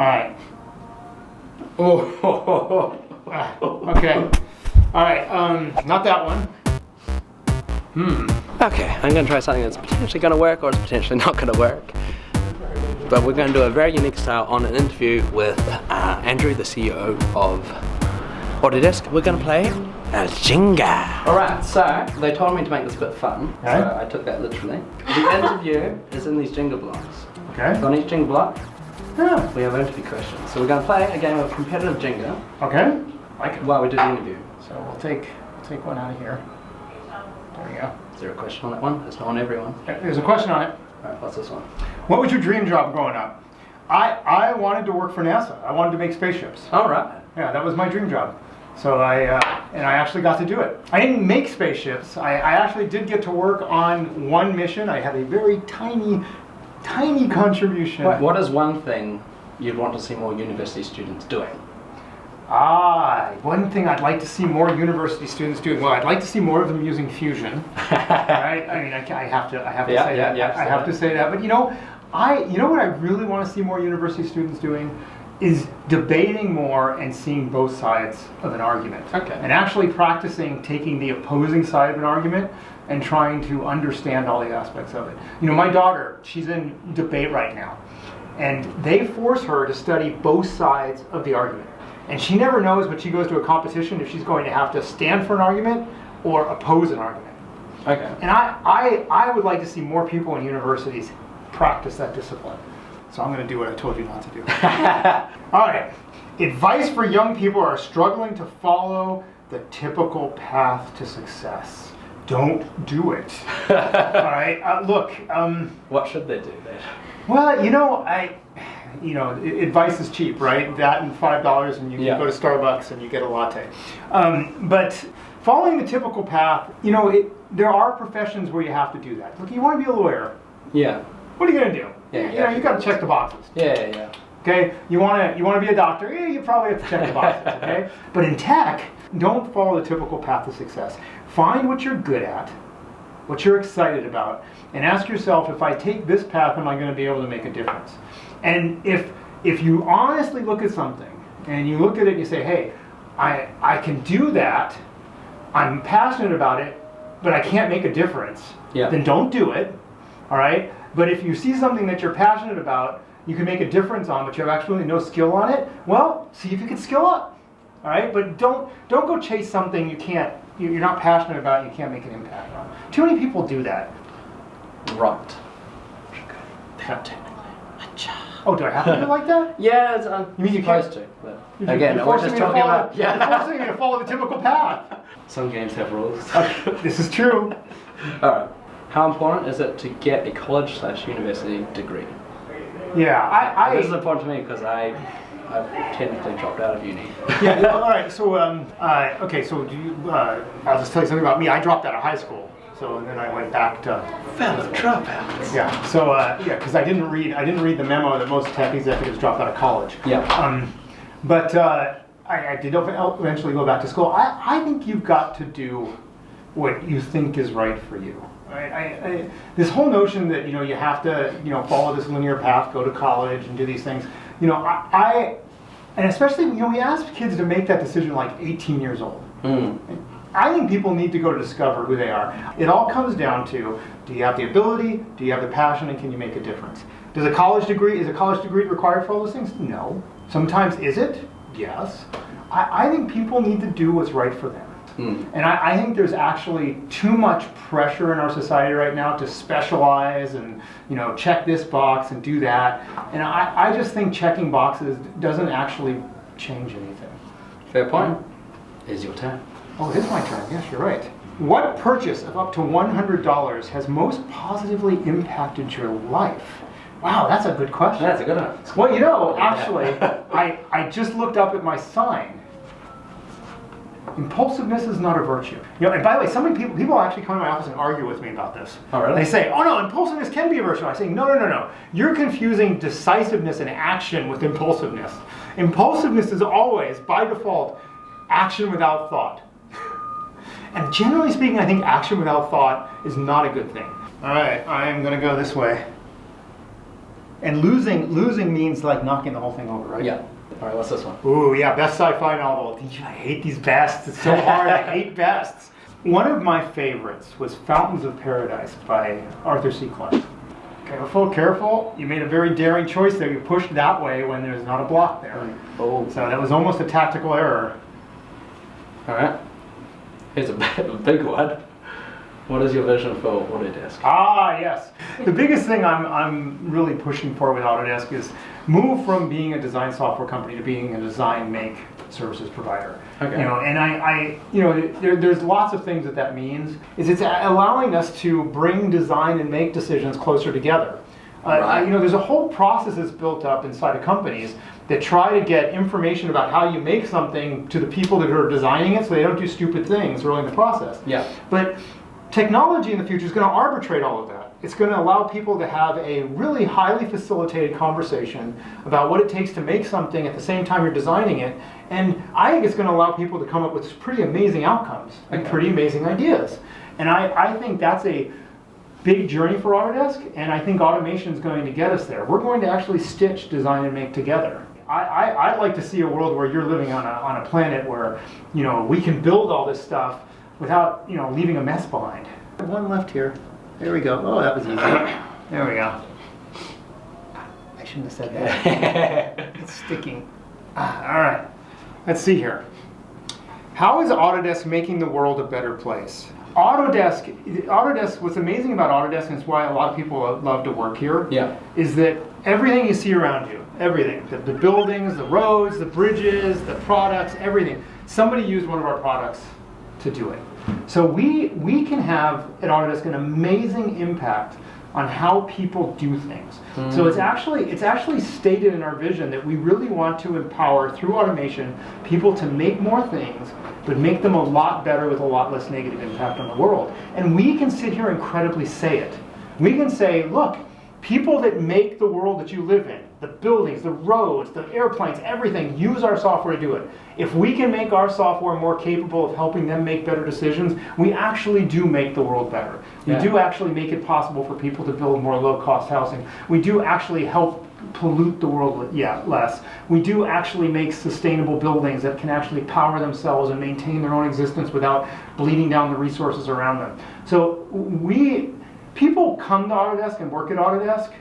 right. Oh, okay. All right, not that one. Okay, I'm going to try something that's potentially going to work or it's potentially not going to work. But we're going to do a very unique style on an interview with Andrew, the CEO of Autodesk. We're going to play Jenga. Alright, so they told me to make this a bit fun, so I took that literally. The interview is in these Jenga blocks. Okay. So on each Jenga block, we have interview questions. So we're going to play a game of competitive Jenga. Okay. While we do the interview. So we'll take one out of here. There we go. Is there a question on that one? It's not on everyone. There's a question on it. Alright, what's this one? What was your dream job growing up? I wanted to work for NASA. I wanted to make spaceships. Alright. Yeah, that was my dream job. So I actually got to do it. I didn't make spaceships. I actually did get to work on one mission. I had a very tiny contribution. What is one thing you'd want to see more university students doing? One thing I'd like to see more university students doing. Well, I'd like to see more of them using Fusion. Right? I mean, I have to say that. I have to say that. But you know what I really want to see more university students doing is debating more and seeing both sides of an argument. Okay. And actually practicing taking the opposing side of an argument and trying to understand all the aspects of it. You know, my daughter, she's in debate right now, and they force her to study both sides of the argument. And she never knows when she goes to a competition if she's going to have to stand for an argument or oppose an argument. Okay. And I would like to see more people in universities practice that discipline. So I'm going to do what I told you not to do. All right. Advice for young people who are struggling to follow the typical path to success. Don't do it. All right. Look. What should they do then? Well, advice is cheap, right? That and $5 and you can go to Starbucks and you get a latte. But following the typical path, there are professions where you have to do that. Look, you want to be a lawyer. Yeah. What are you going to do? Yeah, you got to check the boxes. Yeah. Okay, you want to be a doctor? Yeah, you probably have to check the boxes. Okay, but in tech, don't follow the typical path to success. Find what you're good at, what you're excited about, and ask yourself, if I take this path, am I going to be able to make a difference? And if you honestly look at something and you look at it and you say, hey, I can do that, I'm passionate about it, but I can't make a difference, then don't do it. All right. But if you see something that you're passionate about, you can make a difference on, but you have absolutely no skill on it, well, see if you can skill up. All right, but don't go chase something you're not passionate about and you can't make an impact on. Too many people do that. Right. Oh, do I have to do it like that? Yeah, it's you mean you supposed can't? to. But again, we're just talking about. You're forcing me to follow the typical path. Some games have rules. This is true. All right. How important is it to get a college/university degree? Yeah, This is important to me because I've technically dropped out of uni. Yeah. All right. So, okay. So, I'll just tell you something about me. I dropped out of high school. So, and then I went back to fellow dropouts. Yeah. So, because I didn't read the memo that most tech executives drop out of college. Yeah. But I did eventually go back to school. I think you've got to do what you think is right for you. Right? This whole notion that you have to follow this linear path, go to college, and do these things. And especially we ask kids to make that decision like 18 years old. I think people need to go to discover who they are. It all comes down to, do you have the ability, do you have the passion, and can you make a difference? Is a college degree required for all those things? No. Sometimes is it? Yes. I think people need to do what's right for them. And I think there's actually too much pressure in our society right now to specialize and check this box and do that. And I just think checking boxes doesn't actually change anything. Fair point. Is your turn. Oh, it is my turn. Yes, you're right. What purchase of up to $100 has most positively impacted your life? Wow, that's a good question. That's a good one. Well, actually, I just looked up at my sign. Impulsiveness is not a virtue. And by the way, so many people actually come to my office and argue with me about this. Oh, really? They say, oh no, impulsiveness can be a virtue. I say, no. You're confusing decisiveness and action with impulsiveness. Impulsiveness is always, by default, action without thought. And generally speaking, I think action without thought is not a good thing. All right, I'm going to go this way. And losing means like knocking the whole thing over, right? Yeah. All right, what's this one? Ooh, yeah, best sci-fi novel. I hate these bests. It's so hard. I hate bests. One of my favorites was Fountains of Paradise by Arthur C. Clarke. Okay, well, careful. You made a very daring choice there. You pushed that way when there's not a block there. Oh. So that was almost a tactical error. All right. Here's a big one. What is your vision for Autodesk? Ah, yes. The biggest thing I'm really pushing for with Autodesk is move from being a design software company to being a design make services provider. Okay. You know, and there's lots of things that means. It's allowing us to bring design and make decisions closer together. Right. There's a whole process that's built up inside of companies that try to get information about how you make something to the people that are designing it, so they don't do stupid things early in the process. Yeah. But technology in the future is going to arbitrate all of that. It's going to allow people to have a really highly facilitated conversation about what it takes to make something at the same time you're designing it. And I think it's going to allow people to come up with pretty amazing outcomes and pretty amazing ideas. And I think that's a big journey for Autodesk, and I think automation is going to get us there. We're going to actually stitch design and make together. I'd like to see a world where you're living on a planet where we can build all this stuff without leaving a mess behind. I have one left here. There we go. Oh, that was easy. There we go. I shouldn't have said that. It's sticking. All right. Let's see here. How is Autodesk making the world a better place? Autodesk, what's amazing about Autodesk, and it's why a lot of people love to work here, is that everything you see around you, everything, the buildings, the roads, the bridges, the products, everything, somebody used one of our products to do it. So we can have at Autodesk an amazing impact on how people do things. So it's actually stated in our vision that we really want to empower through automation people to make more things, but make them a lot better with a lot less negative impact on the world. And we can sit here and credibly say it. We can say, look, people that make the world that you live in, the buildings, the roads, the airplanes, everything, use our software to do it. If we can make our software more capable of helping them make better decisions, we actually do make the world better. We do actually make it possible for people to build more low-cost housing. We do actually help pollute the world less. We do actually make sustainable buildings that can actually power themselves and maintain their own existence without bleeding down the resources around them. So people come to Autodesk and work at Autodesk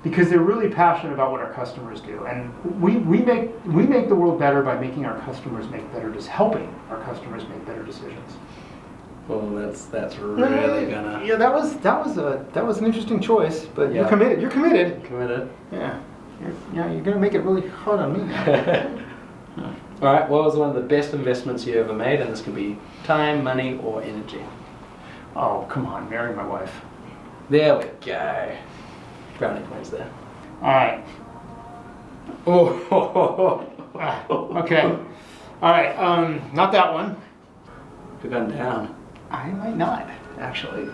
because they're really passionate about what our customers do, and we make the world better by making our customers make better, helping our customers make better decisions. Well, that's really gonna. Yeah, that was an interesting choice, but you're committed. You're committed. Committed. Yeah. You're gonna make it really hard on me. All right. What was one of the best investments you ever made? And this could be time, money, or energy. Oh, come on, marry my wife. There we go. Brownie points there. All right. Oh. Okay. All right. Not that one. We've gone down. I might not, actually.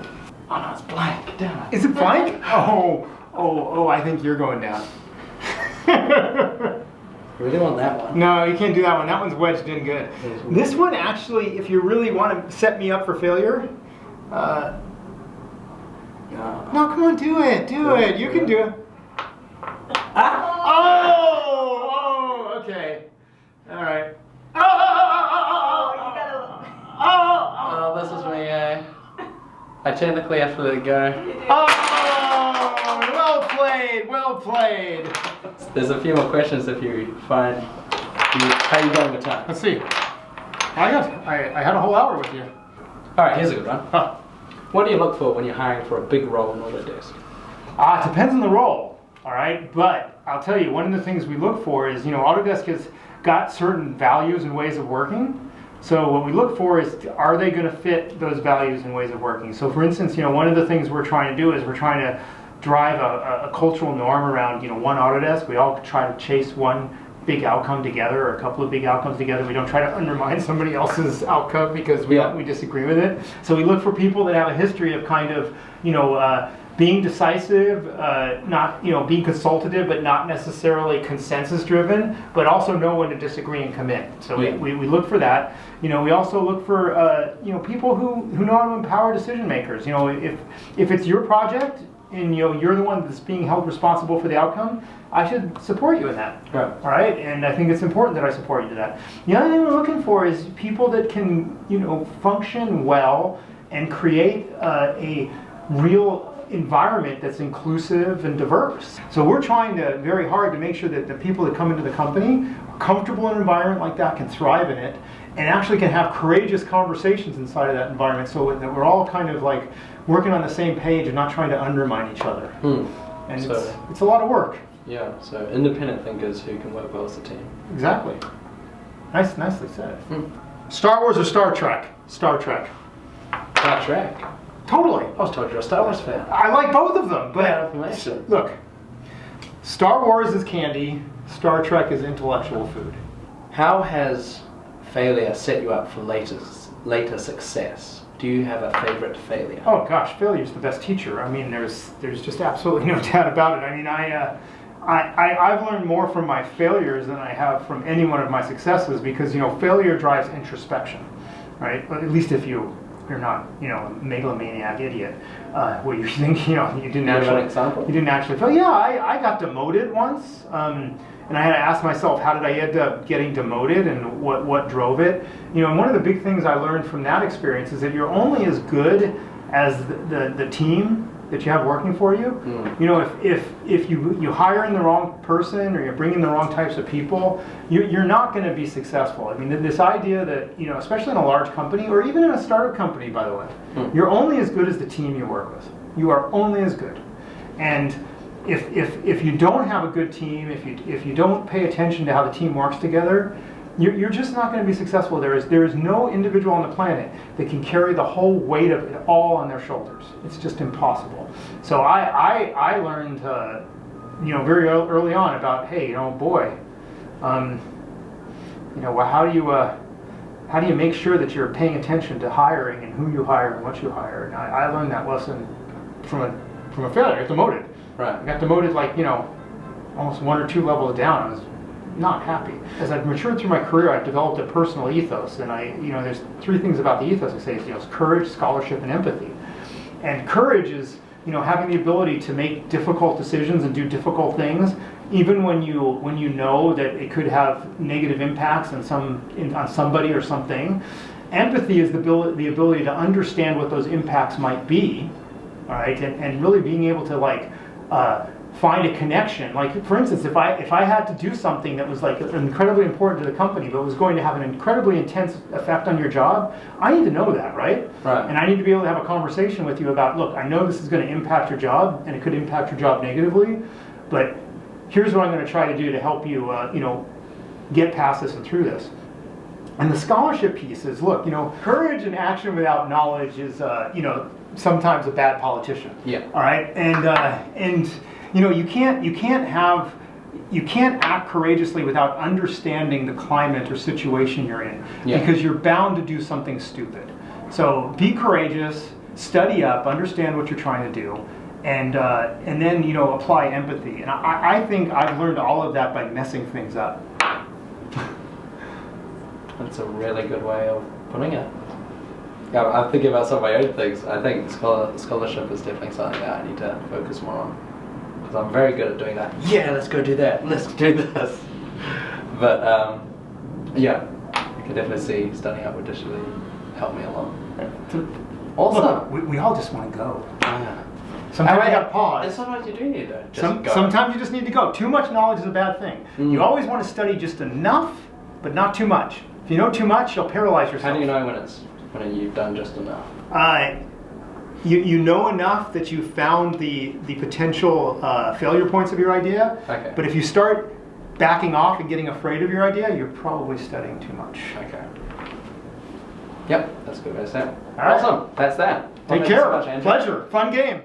Oh no, it's blank. Damn it. Is it blank? Oh, I think you're going down. Really want that one. No, you can't do that one. That one's wedged in good. This one, actually, if you really want to set me up for failure, no, come on, do it. You can do it. Oh, okay. All right. Oh, this is me, I technically have to let it go. Oh, well played. There's a few more questions if you find. How you going with time? Let's see. I had a whole hour with you. All right, here's a good one. What do you look for when you're hiring for a big role in Autodesk? It depends on the role, all right? But I'll tell you, one of the things we look for is, Autodesk has got certain values and ways of working. So what we look for is, are they going to fit those values and ways of working? So for instance, one of the things we're trying to do is we're trying to drive a cultural norm around, one Autodesk. We all try to chase one big outcome together, or a couple of big outcomes together. We don't try to undermine somebody else's outcome because we disagree with it. So we look for people that have a history of kind of, being decisive, not being consultative, but not necessarily consensus driven, but also know when to disagree and commit. So we look for that. We also look for people who know how to empower decision makers. If it's your project, and you're the one that's being held responsible for the outcome, I should support you in that. Right. All right, and I think it's important that I support you to that. The other thing we're looking for is people that can, function well and create a real environment that's inclusive and diverse. So we're trying very hard to make sure that the people that come into the company are comfortable in an environment like that, can thrive in it, and actually can have courageous conversations inside of that environment, so that we're all kind of like working on the same page and not trying to undermine each other. And so, it's a lot of work. Yeah, so independent thinkers who can work well as a team. Exactly. Nicely said. Star Wars or Star Trek? Star Trek. Star Trek? Totally. I was told you're a Star Wars fan. I like both of them, but information. Look, Star Wars is candy, Star Trek is intellectual food. How has failure set you up for later success? Do you have a favorite failure? Oh gosh, failure's the best teacher. I mean, there's just absolutely no doubt about it. I mean, I've learned more from my failures than I have from any one of my successes, because failure drives introspection, right? At least if you're not a megalomaniac idiot, where you think you didn't actually fail. Yeah, I got demoted once, and I had to ask myself, how did I end up getting demoted, and what drove it? And one of the big things I learned from that experience is that you're only as good as the team that you have working for you. If you hire in the wrong person, or you bring in the wrong types of people, you're not going to be successful. I mean, this idea that, especially in a large company, or even in a startup company, by the way, you're only as good as the team you work with. You are only as good. And if you don't have a good team, if you don't pay attention to how the team works together, you're just not going to be successful. There is no individual on the planet that can carry the whole weight of it all on their shoulders. It's just impossible. So I learned, very early on about, hey, boy, how do you make sure that you're paying attention to hiring and who you hire and what you hire? And I learned that lesson from a failure. I got demoted. Right. I got demoted almost 1 or 2 levels down. I was not happy. As I've matured through my career, I've developed a personal ethos, and there's 3 things about the ethos I say. It's courage, scholarship, and empathy. And courage is having the ability to make difficult decisions and do difficult things, even when you know that it could have negative impacts on somebody or something. Empathy is the ability to understand what those impacts might be, all right, and really being able to find a connection. Like, for instance, if I had to do something that was incredibly important to the company, but was going to have an incredibly intense effect on your job, I need to know that, right? Right. And I need to be able to have a conversation with you about, look, I know this is going to impact your job, and it could impact your job negatively, but here's what I'm going to try to do to help you, get past this and through this. And the scholarship piece is, look, courage and action without knowledge is, sometimes a bad politician. Yeah. All right, and you can't act courageously without understanding the climate or situation you're in, because you're bound to do something stupid. So be courageous, study up, understand what you're trying to do, and then apply empathy. And I think I've learned all of that by messing things up. That's a really good way of putting it. Yeah, I'm thinking about some of my own things. I think scholarship is definitely something that I need to focus more on, because I'm very good at doing that. Yeah, let's go do that. Let's do this. But I can definitely see studying up would really help me a lot. Look, we all just want to go. Sometimes you got to pause. And sometimes you do need to Sometimes you just need to go. Too much knowledge is a bad thing. You always want to study just enough, but not too much. If you know too much, you'll paralyze yourself. How do you know when you've done just enough? You know enough that you found the potential failure points of your idea. Okay. But if you start backing off and getting afraid of your idea, you're probably studying too much. Okay. Yep, that's a good way to say it. All right. Awesome. That's that. Take care. Pleasure. Fun game.